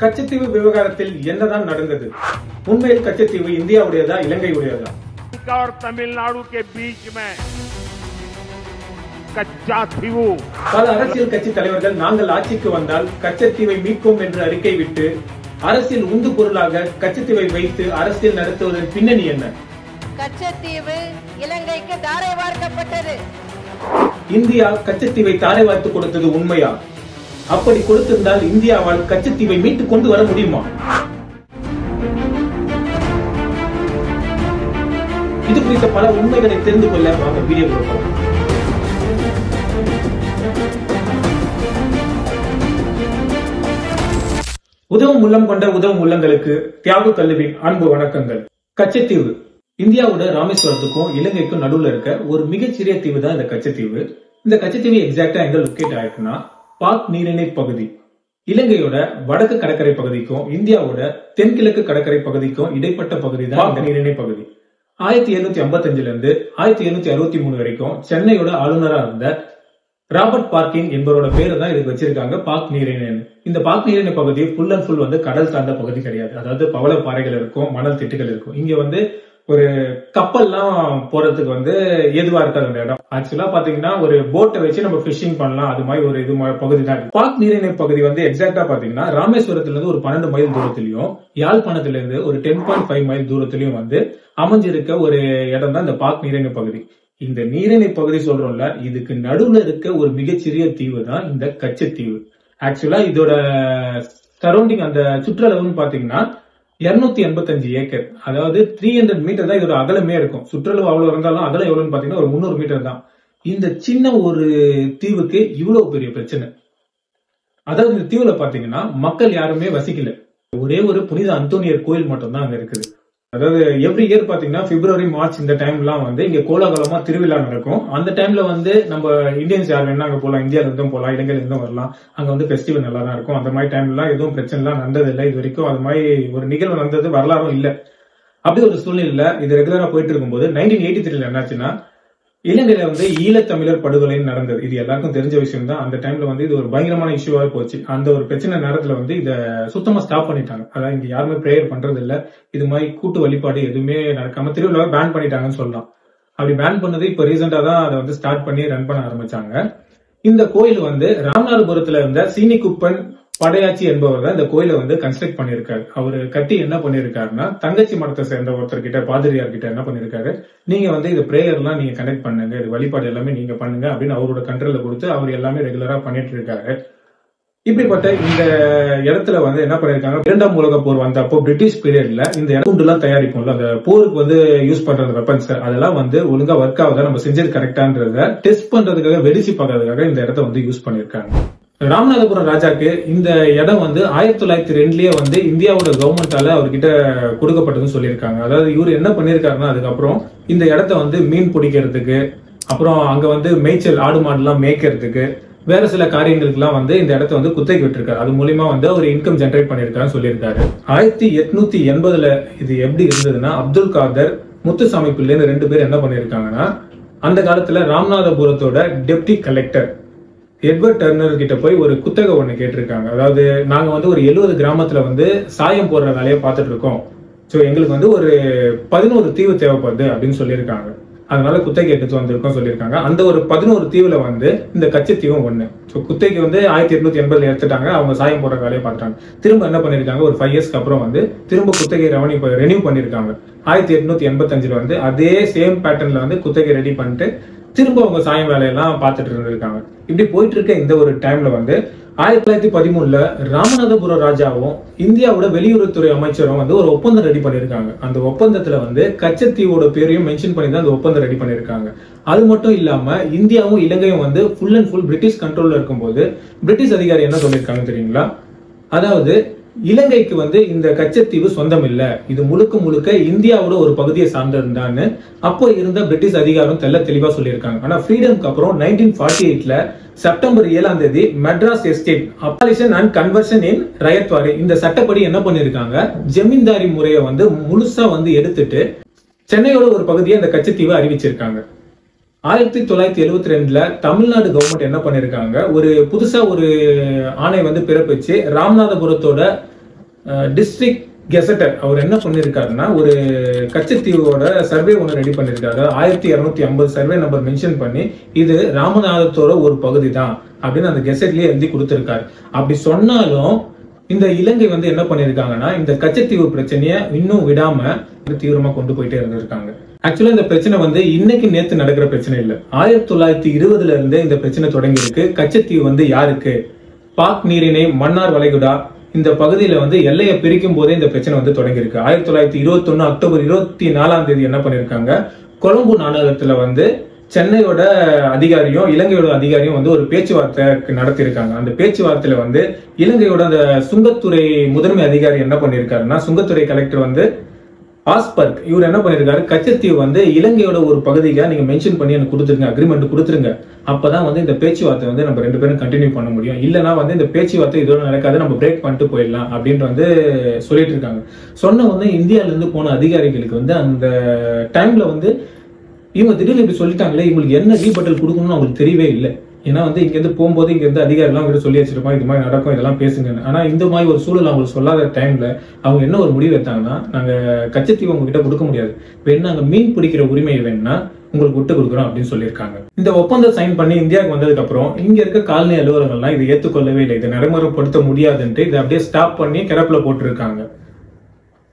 கச்சத்தீவு விவகாரத்தில் என்னதான் நடந்தது? உண்மையில் கச்சத்தீவு இந்தியாவுடையதா இலங்கையுடையதா? और तमिलनाडु के बीच में कच्चा தீவு. பல அரசியல் கட்சி தலைவர்கள் நாங்கள் ஆட்சிக்கு வந்தால் கச்சத்தீவை மீட்போம் என்று அறிக்கை விட்டு அரசியல் உந்து பொருளாக கச்சத்தீவை வைத்து அரசியல் நடத்துவதன் பின்னணி என்ன? கச்சத்தீவு இலங்கைக்கு தாரை வார்க்கப்பட்டது. இந்தியா கச்சத்தீவை தாரை வார்த்து கொடுத்தது உண்மையா? அப்படி கொடுத்திருந்தால் இந்தியாவால் கச்சத்தீவை மீட்டுக் கொண்டு வர முடியுமா? இது குறித்த பல உண்மைகளை தெரிந்து கொள்ள வாங்க வீடியோ கொடுப்போம். உதவும் உள்ளம் கொண்ட உதவும் உள்ளங்களுக்கு தியாகு கல்லுவின் அன்பு வணக்கங்கள். கச்சத்தீவு இந்தியாவோட ராமேஸ்வரத்துக்கும் இலங்கைக்கும் நடுவுல இருக்க ஒரு மிகச்சிறிய தீவு தான் இந்த கச்சத்தீவு. இந்த கச்சத்தீவு எக்ஸாக்டா எங்க லொக்கேட் ஆயிருக்குன்னா பாக் நீரிணை பகுதி. இலங்கையோட வடக்கு கடற்கரை பகுதிக்கும் இந்தியாவோட தென்கிழக்கு கடற்கரை பகுதிக்கும் இடைப்பட்ட பகுதி தான் இந்த நீரிணை பகுதி. 1755 இருந்து 1763 வரைக்கும் சென்னையோட ஆளுநரா இருந்த ராபர்ட் பார்க்கிங் என்பவரோட பேரு தான் இதுக்கு வச்சிருக்காங்க பாக் நீரிணை. இந்த பாக் நீரிணை பகுதி ஃபுல் அண்ட் ஃபுல் வந்து கடல் சார்ந்த பகுதி கிடையாது. அதாவது பவள பாறைகள் இருக்கும், மணல் திட்டுகள் இருக்கும். இங்க வந்து ஒரு கப்பல்லாம் போறதுக்கு வந்து ஏதுவா இருக்காது அந்த இடம். ஆக்சுவலா பாத்தீங்கன்னா ஒரு போட்டை வச்சு நம்ம பிஷிங் பண்ணலாம், அது மாதிரி ஒரு இது பகுதி தான். பாக் நீரிணை பகுதி வந்து எக்ஸாக்டா பாத்தீங்கன்னா ராமேஸ்வரத்துல இருந்து ஒரு 12 மைல் தூரத்திலையும் யாழ்ப்பாணத்துல இருந்து ஒரு 10.5 மைல் தூரத்திலையும் வந்து அமைஞ்சிருக்க ஒரு இடம் தான் இந்த பாக் நீரிணை பகுதி. இந்த நீரிணை பகுதி சொல்றோம்ல, இதுக்கு நடுவுல இருக்க ஒரு மிகச்சிறிய தீவு தான் இந்த கச்சத்தீவு. ஆக்சுவலா இதோட சரௌண்டிங் அந்த சுற்றளவுன்னு பாத்தீங்கன்னா 285 ஏக்கர், அதாவது 300 மீட்டர் தான் இதோட அகலமே இருக்கும். சுற்றளவு அவ்வளவு இருந்தாலும் அகலம் எவ்வளவுன்னு பாத்தீங்கன்னா ஒரு 300 மீட்டர் தான். இந்த சின்ன ஒரு தீவுக்கு இவ்வளவு பெரிய பிரச்சனை. அதாவது இந்த தீவுல பாத்தீங்கன்னா மக்கள் யாருமே வசிக்கல. ஒரே ஒரு புனித அந்தோனியர் கோயில் மட்டும் தான் அங்க இருக்குது. அதாவது எவ்ரி இயர் பாத்தீங்கன்னா பிப்ரவரி மார்ச் இந்த டைம்லாம் வந்து இங்க கோலாகலமா திருவிழா நடக்கும். அந்த டைம்ல வந்து நம்ம இந்தியன்ஸ் யார் வேணா அங்க போலாம், இந்தியால இருந்தும் போலாம், இலங்கையில இருந்தும் வரலாம். அங்க வந்து பெஸ்டிவல் நல்லா தான் இருக்கும். அந்த மாதிரி டைம்ல எல்லாம் எதுவும் பிரச்சனை எல்லாம் நடந்தது இல்லை இது வரைக்கும். அது மாதிரி ஒரு நிகழ்வு நடந்தது வரலாறும் இல்ல. அப்படி ஒரு சூழ்நிலையில இது ரெகுலரா போயிட்டு இருக்கும்போது 1983 என்னாச்சுன்னா இலங்கையில வந்து ஈழத்தமிழர் படுகொலை நடந்தது. இது எல்லாருக்கும் தெரிஞ்ச விஷயம் தான். அந்த டைம்ல வந்து இது ஒரு பயங்கரமான இஷ்யூவாக போச்சு. அந்த ஒரு பிரச்சனை நேரத்துல வந்து இத சுத்தமா ஸ்டாப் பண்ணிட்டாங்க. அதாவது இங்க யாருமே பிரேயர் பண்றது இல்ல, இது மாதிரி கூட்டு வழிபாடு எதுவுமே நடக்காம திருவிழாவை பேன் பண்ணிட்டாங்கன்னு சொல்லலாம். அப்படி பேன் பண்ணது இப்ப ரீசெண்டா தான் அதை வந்து ஸ்டார்ட் பண்ணி ரன் பண்ண ஆரம்பிச்சாங்க. இந்த கோயில் வந்து ராமநாதபுரத்துல இருந்த சீனிக்குப்பன் படையாச்சி என்பவர் தான் இந்த கோயிலை வந்து கன்ஸ்ட்ரக்ட் பண்ணிருக்காரு. அவரு கட்டி என்ன பண்ணிருக்காருன்னா தங்கச்சி மடத்தை சேர்ந்த ஒருத்தர் கிட்ட, பாதிரியார் கிட்ட என்ன பண்ணிருக்காரு, நீங்க வந்து இது பிரேயர் எல்லாம் நீங்க கனெக்ட் பண்ணுங்க, இது வழிபாடு எல்லாமே நீங்க பண்ணுங்க அப்படின்னு அவரோட கண்ட்ரோல்ல கொடுத்து அவர் எல்லாமே ரெகுலரா பண்ணிட்டு இருக்காரு. இப்படிப்பட்ட இந்த இடத்துல வந்து என்ன பண்ணிருக்காங்க, 2ஆம் உலக போர் வந்தப்போ பிரிட்டிஷ் பீரியட்ல இந்த இடத்துலாம் தயாரிக்கும்ல, அந்த போருக்கு வந்து யூஸ் பண்ற வெப்பன்ஸ் அதெல்லாம் வந்து ஒழுங்கா ஒர்க் ஆகுதா, நம்ம செஞ்சது கரெக்டான்றத டெஸ்ட் பண்றதுக்காக, வெடிச்சு பார்க்கறதுக்காக இந்த இடத்த வந்து யூஸ் பண்ணிருக்காங்க. ராமநாதபுரம் ராஜாக்கு இந்த இடம் வந்து 1902லயே வந்து இந்தியாவோட கவர்மெண்டால அவர்கிட்ட கொடுக்கப்பட்டதுன்னு சொல்லியிருக்காங்க. அதாவது இவர் என்ன பண்ணிருக்காருன்னா அதுக்கப்புறம் இந்த இடத்த வந்து மீன் பிடிக்கிறதுக்கு, அப்புறம் அங்க வந்து மேய்ச்சல் ஆடு மாடு எல்லாம் மேய்க்கிறதுக்கு, வேற சில காரியங்களுக்கு எல்லாம் வந்து இந்த இடத்த வந்து குத்தகைக்கு விட்டுருக்காரு. அது மூலியமா வந்து அவர் இன்கம் ஜெனரேட் பண்ணிருக்காருன்னு சொல்லியிருக்காரு. 1880 இது எப்படி இருந்ததுன்னா அப்துல் காதர், முத்துசாமி பிள்ளைன்னு 2 பேர் என்ன பண்ணிருக்காங்கன்னா அந்த காலத்துல ராமநாதபுரத்தோட டெப்டி கலெக்டர் எட்வர்ட் டர்னர் கிட்ட போய் ஒரு குத்தகை ஒண்ணு கேட்டிருக்காங்க. அதாவது நாங்க வந்து ஒரு 70 கிராமத்துல வந்து சாயம் போடுற வேலையை பார்த்துட்டு இருக்கோம். சோ எங்களுக்கு வந்து ஒரு 11 தீவு தேவைப்படுது அப்படின்னு சொல்லியிருக்காங்க. அதனால குத்தகை எடுத்து வந்திருக்கோம் சொல்லியிருக்காங்க. அந்த ஒரு 11 தீவுல வந்து இந்த கச்சத்தீவும் ஒண்ணு. ஸோ குத்தகைக்கு வந்து 1880 எடுத்துட்டாங்க. அவங்க சாயம் போடுற வேலையை பார்த்துட்டாங்க. திரும்ப என்ன பண்ணிருக்காங்க, ஒரு 5 இயர்ஸ்க்கு அப்புறம் வந்து திரும்ப குத்தகை ரெனியூ பண்ணிருக்காங்க. 1885 வந்து அதே சேம் பேட்டர்ன்ல வந்து குத்தகை ரெடி பண்ணிட்டு திரும்ப அவங்க சாயம் வேலையெல்லாம் பார்த்துட்டு இருந்திருக்காங்க. இப்படி போயிட்டு இருக்க இந்த ஒரு டைம்ல வந்து 1913 ராமநாதபுரம் ராஜாவும் இந்தியாவோட வெளியுறவுத்துறை அமைச்சரும் வந்து ஒரு ஒப்பந்தம் ரெடி பண்ணிருக்காங்க. அந்த ஒப்பந்தத்துல வந்து கச்சத்தீவோட பேரையும் மென்ஷன் பண்ணி தான் அந்த ஒப்பந்தம் ரெடி பண்ணிருக்காங்க. அது மட்டும் இல்லாம இந்தியாவும் இலங்கையும் வந்து ஃபுல் அண்ட் ஃபுல் பிரிட்டிஷ் கண்ட்ரோல்ல இருக்கும்போது பிரிட்டிஷ் அதிகாரி என்ன சொல்லியிருக்காங்க தெரியுங்களா, அதாவது இலங்கைக்கு வந்து இந்த கச்சத்தீவு சொந்தம் இல்ல, இது முழுக்க முழுக்க இந்தியாவோட ஒரு பகுதியை சார்ந்ததுதான்னு அப்போ இருந்த பிரிட்டிஷ் அதிகாரம் தெளிவா சொல்லியிருக்காங்க. ஆனா ஃப்ரீடம்க்கு அப்புறம் 1948 September 7 Madras estate abolition and conversion in Ryotwari இந்த சட்டப்படி என்ன பண்ணிருக்காங்க, ஜமீன்தாரி முறையை வந்து முழுசா வந்து எடுத்துட்டு சென்னையோட ஒரு பகுதியை அந்த கச்சத்தீவை அறிவிச்சிருக்காங்க. 1972 தமிழ்நாடு கவர்மெண்ட் என்ன பண்ணிருக்காங்க, ஒரு புதுசா ஒரு ஆணை வந்து பிறப்பிச்சு ராமநாதபுரத்தோட டிஸ்ட்ரிக்ட் கெசட்டர் அவர் என்ன பண்ணிருக்காருன்னா ஒரு கச்சத்தீவோட சர்வே ஒன்று ரெடி பண்ணிருக்காரு. 1250 சர்வே நம்பர் மென்ஷன் பண்ணி இது ராமநாதத்தோட ஒரு பகுதி தான் அப்படின்னு அந்த கெசட்லயே எழுதி கொடுத்திருக்காரு. அப்படி சொன்னாலும் இந்த இலங்கை என்ன பண்ணிருக்காங்கன்னா இந்த கச்சத்தீவு பிரச்சனைய இன்னும் விடாம தீவிரமா கொண்டு போயிட்டே இருந்திருக்காங்க. ஆக்சுவலா இந்த பிரச்சனை இன்னைக்கு நேத்து நடக்கிற பிரச்சனை இல்ல. 1920 இருந்தே இந்த பிரச்சனை தொடங்கி இருக்கு. கச்சத்தீவு யாருக்கு? பாக் நீரிணை, மன்னார் வளைகுடா இந்த பகுதியில எல்லையை பிரிக்கும் போதே இந்த பிரச்சனை தொடங்கி இருக்கு. 1921 அக்டோபர் 24 என்ன பண்ணிருக்காங்க, கொழும்பு நாடகத்துல சென்னையோட அதிகாரியும் இலங்கையோட அதிகாரியும் ஒரு பேச்சுவார்த்தை நடத்திருக்காங்க. அந்த பேச்சுவார்த்தையில இலங்கையோட அந்த சுங்கத்துறை முதன்மை அதிகாரி என்ன பண்ணிருக்காருன்னா, சுங்கத்துறை கலெக்டர் ஆஸ்பர்க் இவர் என்ன பண்ணிருக்காரு, கச்சத்தீவு இலங்கையோட ஒரு பகுதியா நீங்க மென்ஷன் பண்ணி எனக்கு கொடுத்துருங்க, அக்ரிமெண்ட் கொடுத்துருங்க. அப்பதான் இந்த பேச்சுவார்த்தை நம்ம 2 பேரும் கண்டினியூ பண்ண முடியும். இல்லனா இந்த பேச்சுவார்த்தை இதோட நடக்காது, நம்ம பிரேக் பண்ணிட்டு போயிடலாம் அப்படின்ட்டு சொல்லிட்டு இருக்காங்க. சொன்ன இந்தியால இருந்து போன அதிகாரிகளுக்கு அந்த டைம்ல இவங்க திடீர்னு இப்படி சொல்லிட்டாங்களே, இவங்களுக்கு என்ன ரீபட்டல் கொடுக்கணும்னு அவங்களுக்கு தெரியவே இல்லை. ஏன்னா இங்க இருந்து போகும்போது இங்க இருந்து அதிகாரிலாம் கிட்ட சொல்லி வச்சிருப்போம், இது மாதிரி நடக்கும், இதெல்லாம் பேசுங்க. ஆனா இந்த மாதிரி ஒரு சூழல் அவங்களுக்கு சொல்லாத டைம்ல அவங்க என்ன ஒரு முடிவு எடுத்தாங்கன்னா, நாங்க கச்சத்தீவு உங்ககிட்ட கொடுக்க முடியாது, வேணா அங்க மீன் பிடிக்கிற உரிமையை வேணா உங்களுக்கு விட்டு கொடுக்குறோம் அப்படின்னு சொல்லியிருக்காங்க. இந்த ஒப்பந்தம் சைன் பண்ணி இந்தியாவுக்கு வந்ததுக்கு அப்புறம் இங்க இருக்க காலனி அலுவலகங்கள்லாம் இதை ஏற்றுக்கொள்ளவே இல்லை, இதை நடைமுறைப்படுத்த முடியாதுன்ட்டு இதை அப்படியே ஸ்டாப் பண்ணி கிடப்புல போட்டிருக்காங்க.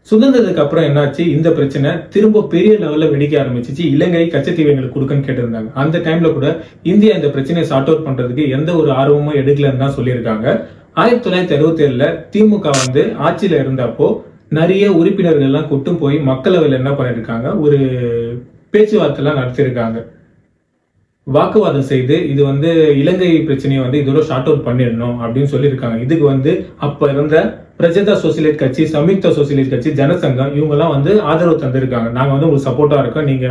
சுதந்திரத்துக்கு அப்புறம் என்னாச்சு, இந்த பிரச்சனை திரும்ப பெரிய லெவல்ல வெடிக்க ஆரம்பிச்சிச்சு. இலங்கை கச்சத்தீவு எங்களுக்கு கொடுக்கன்னு கேட்டிருந்தாங்க. அந்த டைம்ல கூட இந்தியா இந்த பிரச்சனையை சார்ட் அவுட் பண்றதுக்கு எந்த ஒரு ஆர்வமும் எடுக்கலன்னு தான் சொல்லியிருக்காங்க. 1967 திமுக ஆட்சியில இருந்தப்போ நிறைய உறுப்பினர்கள் எல்லாம் கூட்டும் போய் மக்களவையில் என்ன பண்ணிருக்காங்க, ஒரு பேச்சுவார்த்தை எல்லாம் நடத்திருக்காங்க. வாக்குவாதம் செய்து இது இலங்கை பிரச்சனையை இதோட ஷார்ட் அவுட் பண்ணிடணும் அப்படின்னு சொல்லியிருக்காங்க. இதுக்கு அப்ப இருந்த பிரஜதா சோசியலிஸ்ட் கட்சி, சம்யுக்தா சோசியலிஸ்ட் கட்சி, ஜனசங்கம் இவங்க எல்லாம் ஆதரவு தந்திருக்காங்க. நாங்க உங்களுக்கு சப்போர்ட்டா இருக்கோம், நீங்க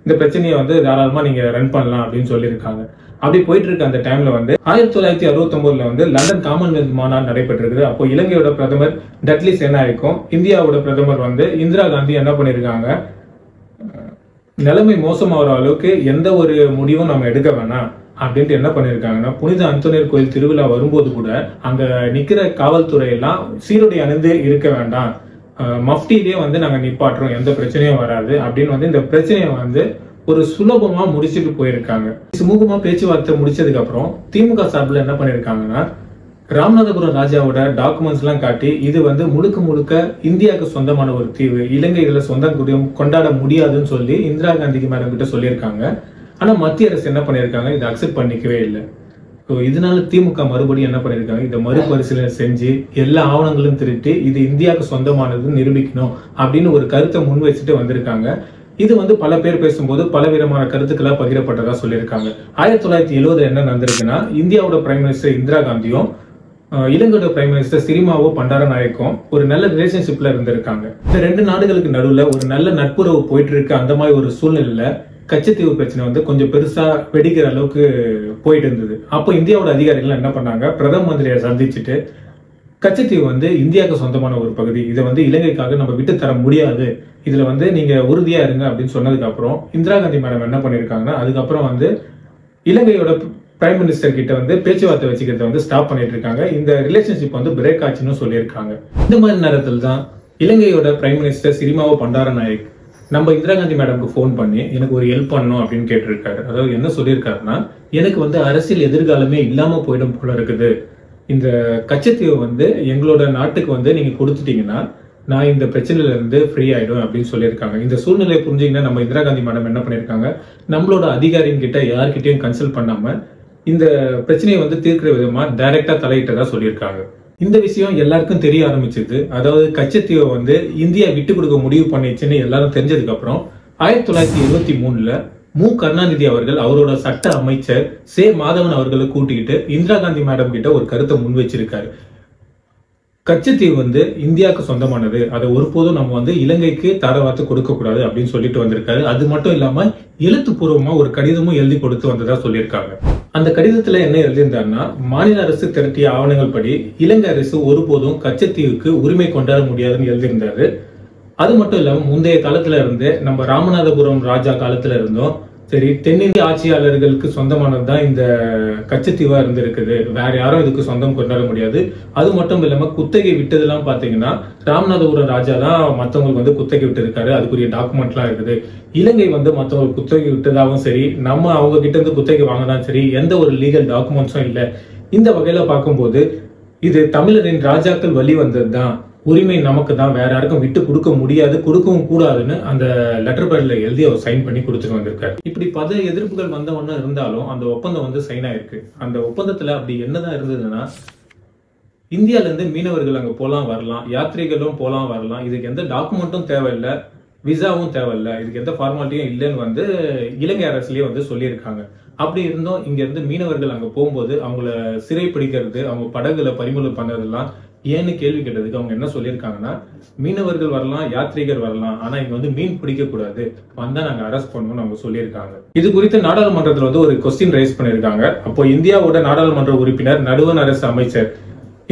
இந்த பிரச்சனையை தாராளமா நீங்க ரன் பண்ணலாம் அப்படின்னு சொல்லியிருக்காங்க. அப்படி போயிட்டு இருக்க அந்த டைம்ல 1969 லண்டன் காமன்வெல்த் மாநாடு நடைபெற்றிருக்குது. அப்போ இலங்கையோட பிரதமர் டட்லி சேனாய்க்கும் இந்தியாவோட பிரதமர் இந்திரா காந்தி என்ன பண்ணிருக்காங்க, நிலைமை மோசமாகிற அளவுக்கு எந்த ஒரு முடிவும் நம்ம எடுக்க வேணாம் அப்படின்ட்டு என்ன பண்ணிருக்காங்கன்னா, புனித அந்தோனியர் கோயில் திருவிழா வரும்போது கூட அங்க நிக்கிற காவல்துறை எல்லாம் சீருடை அணிந்து இருக்க வேண்டாம், மஃப்டிலேயே நாங்க நிப்பாட்டுறோம், எந்த பிரச்சனையும் வராது அப்படின்னு இந்த பிரச்சனையை ஒரு சுலபமா முடிச்சுட்டு போயிருக்காங்க. சுமூகமா பேச்சுவார்த்தை முடிச்சதுக்கு அப்புறம் திமுக சார்பில் என்ன பண்ணிருக்காங்கன்னா, ராமநாதபுரம் ராஜாவோட டாக்குமெண்ட்ஸ் எல்லாம் காட்டி இது முழுக்க முழுக்க இந்தியாவுக்கு சொந்தமான ஒரு தீவு, இலங்கை இதுல சொந்தம் கொண்டாட முடியாதுன்னு சொல்லி இந்திரா காந்திக்கு மேடம் கிட்ட சொல்லியிருக்காங்க. ஆனா மத்திய அரசு என்ன பண்ணிருக்காங்க, இதை அக்செப்ட் பண்ணிக்கவே இல்லை. இதனால திமுக மறுபடியும் என்ன பண்ணிருக்காங்க, இதை மறுபரிசீலனை செஞ்சு எல்லா ஆவணங்களும் திருட்டி இது இந்தியாவுக்கு சொந்தமானதுன்னு நிரூபிக்கணும் அப்படின்னு ஒரு கருத்தை முன் வச்சுட்டு வந்திருக்காங்க. இது பல பேர் பேசும்போது பல விதமான கருத்துக்களா பகிரப்பட்டதா சொல்லியிருக்காங்க. 1970 என்ன நடந்திருக்குன்னா, இந்தியாவோட பிரைம் மினிஸ்டர் இந்திரா காந்தியும் இலங்கையோட பிரைம் மினிஸ்டர் சிறிமாவோ பண்டாரநாயக்கும் ஒரு நல்ல ரிலேஷன்ஷிப்ல இருந்திருக்காங்க. இந்த 2 நாடுகளுக்கு நடுவுல ஒரு நல்ல நட்புறவு போயிட்டு இருக்கு. அந்த மாதிரி ஒரு சூழ்நிலையில கச்சத்தீவு பிரச்சனை கொஞ்சம் பெருசா வெடிக்கிற அளவுக்கு போயிட்டு இருந்தது. அப்போ இந்தியாவோட அதிகாரிகள் என்ன பண்ணாங்க, பிரதம மந்திரியை சந்திச்சுட்டு கச்சத்தீவு இந்தியாவுக்கு சொந்தமான ஒரு பகுதி, இதை இலங்கைக்காக நம்ம விட்டு தர முடியாது, இதுல நீங்க உறுதியா இருங்க அப்படின்னு சொன்னதுக்கு அப்புறம் இந்திரா காந்தி மேடம் என்ன பண்ணிருக்காங்கன்னா, அதுக்கப்புறம் இலங்கையோட பிரைம் மினிஸ்டர் கிட்ட பேச்சுவார்த்தை வச்சுக்கிறத ஸ்டாப் பண்ணிட்டு இருக்காங்க. இந்த ரிலேஷன்ஷிப் பிரேக் ஆச்சுன்னு சொல்லியிருக்காங்க. இந்த மாதிரி நேரத்தில் தான் இலங்கையோட பிரைம் மினிஸ்டர் சிறிமாவோ பண்டாரநாயக் நம்ம இந்திரா காந்தி மேடம்க்கு போன் பண்ணி எனக்கு ஒரு ஹெல்ப் பண்ணணும் அப்படின்னு கேட்டிருக்காரு. அதாவது என்ன சொல்லியிருக்காருன்னா, எனக்கு அரசியல் எதிர்காலமே இல்லாம போயிடும் போல இருக்குது, இந்த கச்சத்தீவை எங்களோட நாட்டுக்கு நீங்க கொடுத்துட்டீங்கன்னா நான் இந்த பிரச்சனையில இருந்து ஃப்ரீ ஆயிடும் அப்படின்னு சொல்லியிருக்காங்க. இந்த சூழ்நிலையை புரிஞ்சுங்கன்னா நம்ம இந்திரா காந்தி மேடம் என்ன பண்ணிருக்காங்க, நம்மளோட அதிகாரிங்க கிட்ட யார்கிட்டயும் கன்சல்ட் பண்ணாம இந்த பிரச்சனையை தீர்க்கிற விதமா டைரக்டா தலையிட்டதா சொல்லியிருக்காங்க. இந்த விஷயம் எல்லாருக்கும் தெரிய ஆரம்பிச்சது. அதாவது கச்சத்தீவை இந்தியா விட்டு கொடுக்க முடிவு பண்ணிச்சுன்னு எல்லாரும் தெரிஞ்சதுக்கு அப்புறம் 1973 மு கருணாநிதி அவர்கள் அவரோட சட்ட அமைச்சர் சே மாதவன் அவர்களை கூட்டிக்கிட்டு இந்திரா காந்தி மேடம் கிட்ட ஒரு கருத்தை முன் வச்சிருக்காரு. கச்சத்தீவு இந்தியாவுக்கு சொந்தமானது, அதை ஒருபோதும் நம்ம இலங்கைக்கு தாரவாத்து கொடுக்க கூடாது அப்படின்னு சொல்லிட்டு வந்திருக்காரு. அது மட்டும் இல்லாம எழுத்துப்பூர்வமா ஒரு கடிதமும் எழுதி கொடுத்து வந்ததா சொல்லியிருக்காங்க. அந்த கடிதத்துல என்ன எழுதியிருந்தாருன்னா, மாநில அரசு திரட்டிய ஆவணங்கள் படி இலங்கை அரசு ஒருபோதும் கச்சத்தீவுக்கு உரிமை கொண்டாட முடியாதுன்னு எழுதியிருந்தாரு. அது மட்டும் இல்லாம முந்தைய காலத்துல இருந்து நம்ம ராமநாதபுரம் ராஜா காலத்துல இருந்தும் சரி, தென்னிந்திய ஆட்சியாளர்களுக்கு சொந்தமானதுதான் இந்த கச்சத்தீவா இருந்திருக்குது, வேற யாரும் இதுக்கு சொந்தம் கொண்டாட முடியாது. அது மட்டும் இல்லாம குத்தகை விட்டதெல்லாம் பாத்தீங்கன்னா ராமநாதபுரம் ராஜா தான் மத்தவங்களுக்கு வந்து குத்தகை விட்டு இருக்காரு. அதுக்குரிய டாக்குமெண்ட் எல்லாம் இருக்குது. இலங்கை வந்து மத்தவங்களுக்கு குத்தகை விட்டதாகவும் சரி, நம்ம அவங்க கிட்ட இருந்து குத்தகை வாங்கினாலும் சரி, எந்த ஒரு லீகல் டாக்குமெண்ட்ஸும் இல்லை. இந்த வகையில பார்க்கும்போது இது தமிழரின் ராஜாக்கள் வழி வந்ததுதான், உரிமை நமக்கு தான், வேற யாருக்கும் விட்டு கொடுக்க முடியாது, கொடுக்கவும் கூடாதுன்னு அந்த லெட்டர் பேட்ல எழுதி அவர் சைன் பண்ணி கொடுத்துட்டு வந்திருக்காரு. இப்படி பல எதிர்ப்புகள் வந்தவொன்னு இருந்தாலும் அந்த ஒப்பந்தம் வந்து சைன் ஆயிருக்கு. அந்த ஒப்பந்தத்துல அப்படி என்னதான் இருந்ததுன்னா, இந்தியால இருந்து மீனவர்கள் அங்க போலாம் வரலாம், யாத்ரீகளும் போலாம் வரலாம், இதுக்கு எந்த டாக்குமெண்ட்டும் தேவையில்லை, விசாவும் தேவையில்லை, இதுக்கு எந்த ஃபார்மாலிட்டியும் இல்லைன்னு வந்து இலங்கை அரசுலயே வந்து சொல்லியிருக்காங்க. அப்படி இருந்தும் இங்க இருந்து மீனவர்கள் அங்க போகும்போது அவங்கள சிறை பிடிக்கிறது, அவங்க படகுல பறிமுதல் பண்ணதெல்லாம் ஏன்னு கேள்வி கேட்டதுக்கு அவங்க என்ன சொல்லியிருக்காங்கன்னா, மீனவர்கள் வரலாம், யாத்ரீகர் வரலாம், ஆனா இங்க வந்து மீன் பிடிக்க கூடாது, வந்தா நாங்க அரெஸ்ட் பண்ணுவோம்னு அவங்க சொல்லியிருக்காங்க. இது குறித்து நாடாளுமன்றத்துல வந்து ஒரு கொஸ்டின் ரைஸ் பண்ணிருக்காங்க. அப்போ இந்தியாவோட நாடாளுமன்ற உறுப்பினர், நடுவண் அரசு அமைச்சர்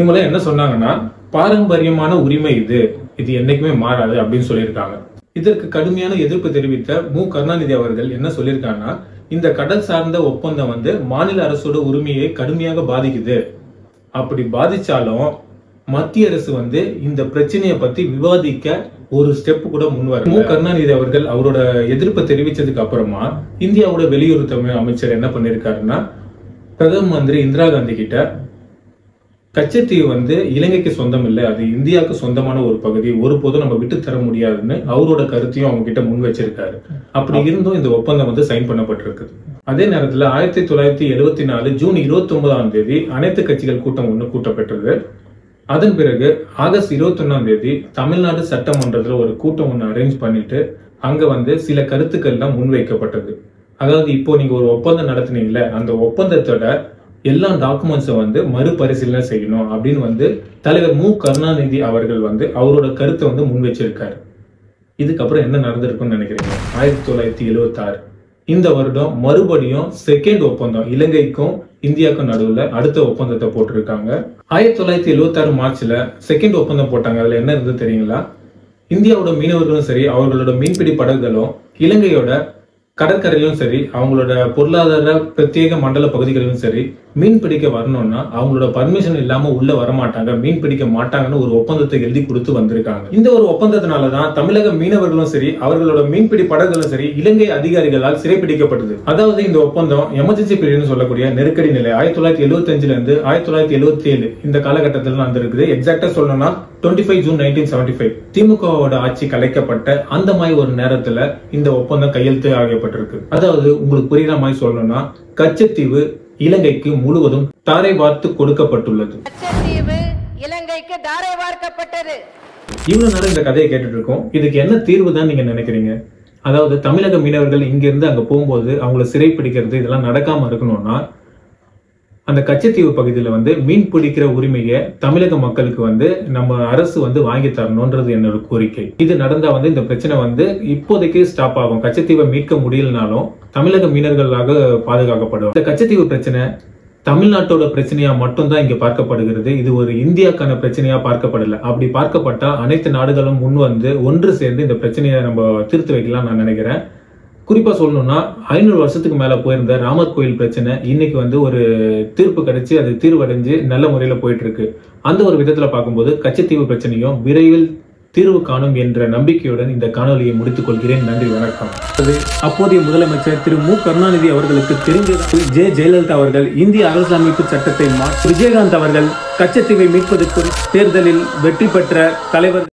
இவங்க என்ன சொன்னாங்கன்னா, பாரம்பரியமான உரிமை இது என்னைக்குமே மாறாது அப்படின்னு சொல்லியிருக்காங்க. இதற்கு கடுமையான எதிர்ப்பு தெரிவித்த மு கருணாநிதி அவர்கள் என்ன சொல்லியிருக்காங்கன்னா, இந்த கடல் சார்ந்த ஒப்பந்தம் வந்து மாநில அரசோட உரிமையை கடுமையாக பாதிக்குது, அப்படி பாதிச்சாலும் மத்திய அரசு வந்து இந்த பிரச்சனையை பத்தி விவாதிக்க ஒரு ஸ்டெப் கூட முன்வர. மு கருணாநிதி அவர்கள் அவரோட எதிர்ப்பை தெரிவிச்சதுக்கு அப்புறமா இந்தியாவோட வெளியுறவுத்துறை அமைச்சர் என்ன பண்ணிருக்காருன்னா, பிரதம மந்திரி இந்திரா காந்தி கிட்ட கச்சத்தீவு வந்து இலங்கைக்கு சொந்தம் இல்லை, அது இந்தியாவுக்கு சொந்தமான ஒரு பகுதி, ஒருபோதும் நம்ம விட்டு தர முடியாதுன்னு அவரோட கருத்தையும் அவங்க கிட்ட முன் வச்சிருக்காரு. அப்படி இருந்தும் இந்த ஒப்பந்தம் வந்து சைன் பண்ணப்பட்டிருக்கு. அதே நேரத்துல 1974 ஜூன் 29 அனைத்து கட்சிகள் கூட்டம் ஒண்ணு கூட்டப்பட்டது. அதன் பிறகு ஆகஸ்ட் 21 தமிழ்நாடு சட்டமன்றத்துல ஒரு கூட்டம் ஒண்ணு அரேஞ்ச் பண்ணிட்டு அங்க வந்து சில கருத்துக்கள் எல்லாம் முன்வைக்கப்பட்டது. அதாவது இப்போ நீங்க ஒரு ஒப்பந்தம் நடத்தினீங்கல்ல, அந்த ஒப்பந்தத்தோட எல்லா டாக்குமெண்ட்ஸை வந்து மறுபரிசீலனை செய்யணும் அப்படின்னு வந்து தலைவர் மு கருணாநிதி அவர்கள் வந்து அவரோட கருத்தை வந்து முன் வச்சிருக்காரு. இதுக்கப்புறம் என்ன நடந்திருக்குன்னு நினைக்கிறீங்க? 1976 இந்த வருடம் மறுபடியும் செகண்ட் ஒப்பந்தம் இலங்கைக்கும் இந்தியாவுக்கும் நடுவுல அடுத்த ஒப்பந்தத்தை போட்டிருக்காங்க. 1976 மார்ச்ல செகண்ட் ஒப்பந்தம் போட்டாங்க. அதுல என்ன இருந்தது தெரியுங்களா? இந்தியாவோட மீனவர்களும் சரி, அவர்களோட மீன்பிடி படகுகளும் இலங்கையோட கடற்கரையிலும் சரி, அவங்களோட பொருளாதார பிரத்யேக மண்டல பகுதிகளிலும் சரி, மீன் பிடிக்க வரணும்னா அவங்களோட பர்மிஷன் இல்லாம உள்ள வரமாட்டாங்க, மீன் பிடிக்க மாட்டாங்கன்னு ஒரு ஒப்பந்தத்தை எழுதி கொடுத்து வந்திருக்காங்க. இந்த ஒரு ஒப்பந்தத்தினாலதான் தமிழக மீனவர்களும் சரி, அவர்களோட மீன்பிடி படகுகளும் சரி, இலங்கை அதிகாரிகளால் சிறைப்பிடிக்கப்பட்டது. அதாவது இந்த ஒப்பந்தம் எமர்ஜென்சி பீரியட்னு சொல்லக்கூடிய நெருக்கடி நிலை 1975 இருந்து 1977 இந்த காலகட்டத்தில் நடந்திருக்குது. எக்ஸாக்டா சொல்லணும்னா 25 ஜூன் 1975 திமுகவோட ஆட்சி கலைக்கப்பட்ட அந்த மாதிரி ஒரு நேரத்துல இந்த ஒப்பந்தம் கையெழுத்து ஆகப்பட்டிருக்கு. அதாவது உங்களுக்கு புரியுற மாதிரி சொல்லணும்னா, கச்சத்தீவு இலங்கைக்கு முழுவதும் தாரை வார்த்து கொடுக்கப்பட்டுள்ளது. கச்சத்தீவு இலங்கைக்கு தாரை வார்க்கப்பட்டது. இவ்வளவு நேரம் இந்த கதையை கேட்டுட்டு இருக்கோம். இதுக்கு என்ன தீர்வு தான் நீங்க நினைக்கிறீங்க? அதாவது தமிழக மீனவர்கள் இங்க இருந்து அங்க போகும்போது அவங்களை சிறை பிடிக்கிறது இதெல்லாம் நடக்காம இருக்கணும்னா, அந்த கச்சத்தீவு பகுதியில வந்து மீன் பிடிக்கிற உரிமையை தமிழக மக்களுக்கு வந்து நம்ம அரசு வந்து வாங்கி தரணும்ன்றது என்னோட கோரிக்கை. இது நடந்தா வந்து இந்த பிரச்சனை வந்து இப்போதைக்கு ஸ்டாப் ஆகும். கச்சத்தீவை மீட்க முடியலனாலும் தமிழக மீனவர்களாக பாதுகாக்கப்படும். இந்த கச்சத்தீவு பிரச்சனை தமிழ்நாட்டோட பிரச்சனையா மட்டும்தான் இங்க பார்க்கப்படுகிறது. இது ஒரு இந்தியாக்கான பிரச்சனையா பார்க்கப்படல. அப்படி பார்க்கப்பட்டா அனைத்து நாடுகளும் முன் வந்து ஒன்று சேர்ந்து இந்த பிரச்சனையை நம்ம தீர்த்து வைக்கலாம் நான் நினைக்கிறேன். குறிப்பா சொல்லணும்னா 500 வருஷத்துக்கு மேல போயிருந்த ராமர் கோயில் பிரச்சனை இன்னைக்கு வந்து ஒரு தீர்ப்பு கிடைச்சு அது தீர்வடைஞ்சு நல்ல முறையில போயிட்டு இருக்கு. அந்த ஒரு விதத்துல பார்க்கும்போது கச்சத்தீவு பிரச்சனையும் விரைவில் தீர்வு காணும் என்ற நம்பிக்கையுடன் இந்த காணொலியை முடித்துக் கொள்கிறேன். நன்றி, வணக்கம். அப்போதைய முதலமைச்சர் திரு மு கருணாநிதி அவர்களுக்கு தெரிந்தது ஜெ ஜெயலலிதா அவர்கள் இந்திய அரசியலமைப்பு சட்டத்தை விஜயகாந்த் அவர்கள் கச்சத்தீவை மீட்பதற்கு தேர்தலில் வெற்றி பெற்ற தலைவர்